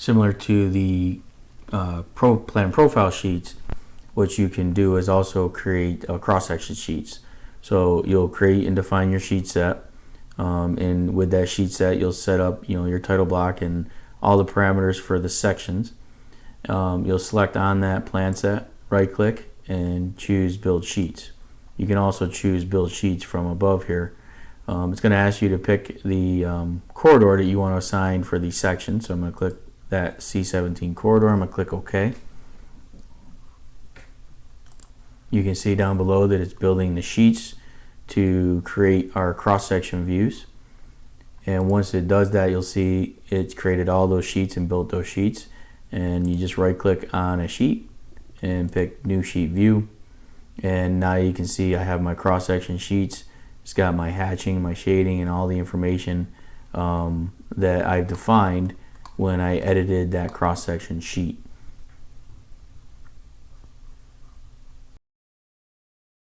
similar to the plan profile sheets, what you can do is also create cross-section sheets. So you'll create and define your sheet set, and with that sheet set you'll set up your title block and all the parameters for the sections. You'll select on that plan set, right click, and choose build sheets. You can also choose build sheets from above here. It's going to ask you to pick the corridor that you want to assign for the section. So I'm going to click that C17 corridor. I'm going to click OK. You can see down below that it's building the sheets to create our cross-section views. And once it does that, you'll see it's created all those sheets and built those sheets. And you just right click on a sheet and pick new sheet view. And now you can see I have my cross-section sheets. It's got my hatching, my shading, and all the information that I've defined when I edited that cross-section sheet.